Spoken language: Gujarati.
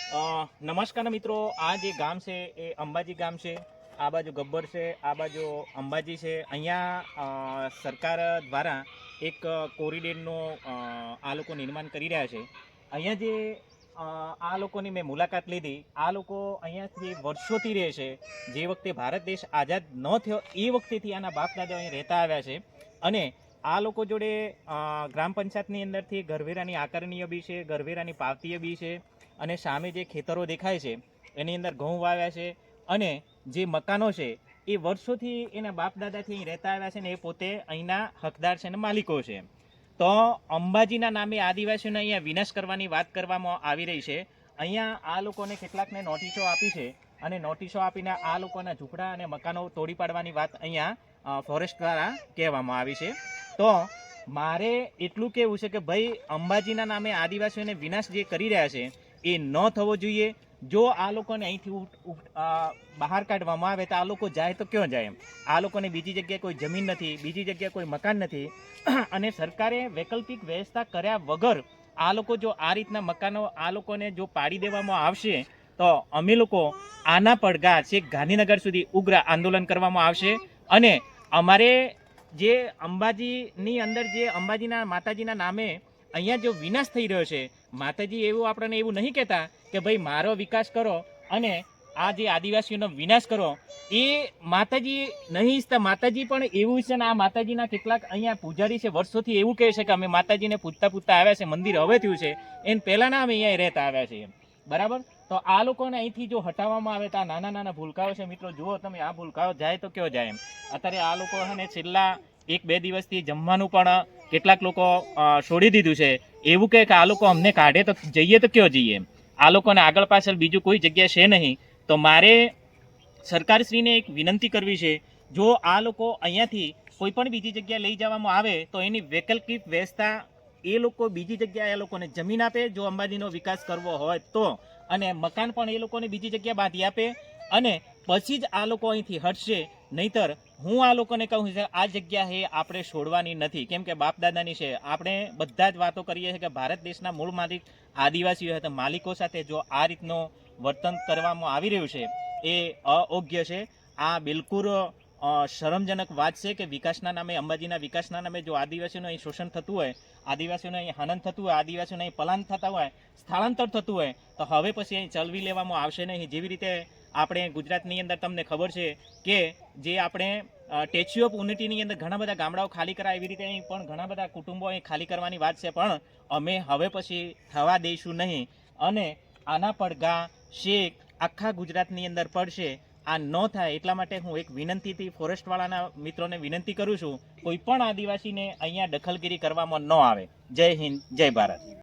નમસ્કાર મિત્રો, આ જે ગામ છે એ અંબાજી ગામ છે. આ બાજુ ગબ્બર છે, આ બાજુ અંબાજી છે. અહીંયા સરકાર દ્વારા એક કોરિડોરનું આ લોકો નિર્માણ કરી રહ્યા છે. અહીંયા જે આ લોકોની મેં મુલાકાત લીધી. આ લોકો અહીંયાથી વર્ષોથી રહે છે. જે વખતે ભારત દેશ આઝાદ ન થયો એ વખતેથી આના બાપ દાદા અહીં રહેતા આવ્યા છે. અને આ લોકો જોડે ગ્રામ પંચાયતની અંદરથી ગરવેરાની આકરણીય બી છે, ગરવેરાની પાવતીઓ બી છે. અને સામે જે ખેતરો દેખાય છે એની અંદર ઘઉં વાવ્યા છે. અને જે મકાનો છે એ વર્ષોથી એના બાપ દાદાથી અહીં રહેતા આવ્યા છે ને એ પોતે અહીંના હકદાર છે અને માલિકો છે. તો અંબાજીના નામે આદિવાસીઓને અહીંયા વિનાશ કરવાની વાત કરવામાં આવી રહી છે. અહીંયા આ લોકોને કેટલાકને નોટિસો આપી છે અને નોટિસો આપીને આ લોકોના ઝૂંપડા અને મકાનો તોડી પાડવાની વાત અહીંયા ફોરેસ્ટ દ્વારા કહેવામાં આવી છે. તો મારે એટલું કહેવું છે કે ભાઈ, અંબાજીના નામે આદિવાસીઓને વિનાશ જે કરી રહ્યા છે એ ન થવો જોઈએ. જો આ લોકોને અહીંથી બહાર કાઢવામાં આવે તો આ લોકો જાય તો ક્યાં જાય? આ લોકોને બીજી જગ્યાએ કોઈ જમીન નથી, બીજી જગ્યાએ કોઈ મકાન નથી. અને સરકારે વૈકલ્પિક વ્યવસ્થા કર્યા વગર આ લોકો જો આ રીતના મકાનો આ લોકોને જો પાડી દેવામાં આવશે તો અમે લોકો આના પડઘા છેક ગાંધીનગર સુધી ઉગ્ર આંદોલન કરવામાં આવશે. અને અમારે જે અંબાજીની અંદર જે અંબાજીના માતાજીના નામે અહીંયા જો વિનાશ થઈ રહ્યો છે, માતાજી એવું આપણને એવું નહીં કહેતા કે ભાઈ મારો વિકાસ કરો અને આ જે આદિવાસીઓનો વિનાશ કરો. એ માતાજી નહીં ઈચ્છતા. માતાજી પણ એવું છે ને આ માતાજીના કેટલાક અહીંયા પૂજારી છે વર્ષોથી એવું કહે છે કે અમે માતાજીને પૂજતા આવ્યા છે, મંદિર હવે થયું છે, એને પહેલાંના અમે અહીંયા રહેતા આવ્યા છીએ. બરાબર? તો આ લોકોને અહીંથી જો હટાવવામાં આવે તો આ નાના નાના ભૂલકાઓ છે મિત્રો, જુઓ તમે, આ ભૂલકાઓ જાય તો કયો જાય એમ. અત્યારે આ લોકો છે ને છેલ્લા 1-2 દિવસથી જમવાનું પણ કેટલાક લોકો છોડી દીધું છે. એવું કહે કે આ લોકો અમને કાઢે તો જઈએ તો કયો જઈએ? આ લોકોને આગળ પાછળ બીજું કોઈ જગ્યા છે નહીં. તો મારે સરકારશ્રીને એક વિનંતી કરવી છે, જો આ લોકો અહીંયાથી કોઈ પણ બીજી જગ્યાએ લઈ જવામાં આવે તો એની વૈકલ્પિક વ્યવસ્થા એ લોકો બીજી જગ્યાએ એ લોકોને જમીન આપે જો અંબાજીનો વિકાસ કરવો હોય તો, અને મકાન પણ એ લોકોને બીજી જગ્યાએ બાંધી આપે અને પછી જ આ લોકો અહીંથી હટશે. નહીતર હું આ લોકોને કહું છું આ જગ્યા એ આપણે છોડવાની નથી, કેમ કે બાપ દાદાની છે. આપણે બધા જ વાતો કરીએ છીએ કે ભારત દેશના મૂળ માલિક આદિવાસીઓ હતા, માલિકો સાથે જો આ રીતનું વર્તન કરવામાં આવી રહ્યું છે એ અયોગ્ય છે. આ બિલકુલ શરમજનક વાત છે કે વિકાસના નામે, અંબાજીના વિકાસના નામે જો આદિવાસીઓનું અહીં શોષણ થતું હોય, આદિવાસીઓને અહીં હનન થતું હોય, આદિવાસીઓને અહીં પલાયન થતા હોય, સ્થળાંતર થતું હોય, તો હવે પછી અહીં ચલવી લેવામાં આવશે નહીં. જેવી રીતે આપણે ગુજરાતની અંદર તમને ખબર છે કે જે આપણે સ્ટેચ્યુ ઓફ યુનિટીની અંદર ઘણા બધા ગામડાઓ ખાલી કરાય, એવી રીતે અહીં પણ ઘણા બધા કુટુંબો અહીં ખાલી કરવાની વાત છે. પણ અમે હવે પછી થવા દઈશું નહીં. અને આના પડઘા શેક આખા ગુજરાતની અંદર પડશે. આ ન થાય એટલા માટે હું એક વિનંતીથી ફોરેસ્ટવાળાના મિત્રોને વિનંતી કરું છું, કોઈ પણ આદિવાસીને અહીંયા દખલગીરી કરવામાં ન આવે. જય હિન્દ, જય ભારત.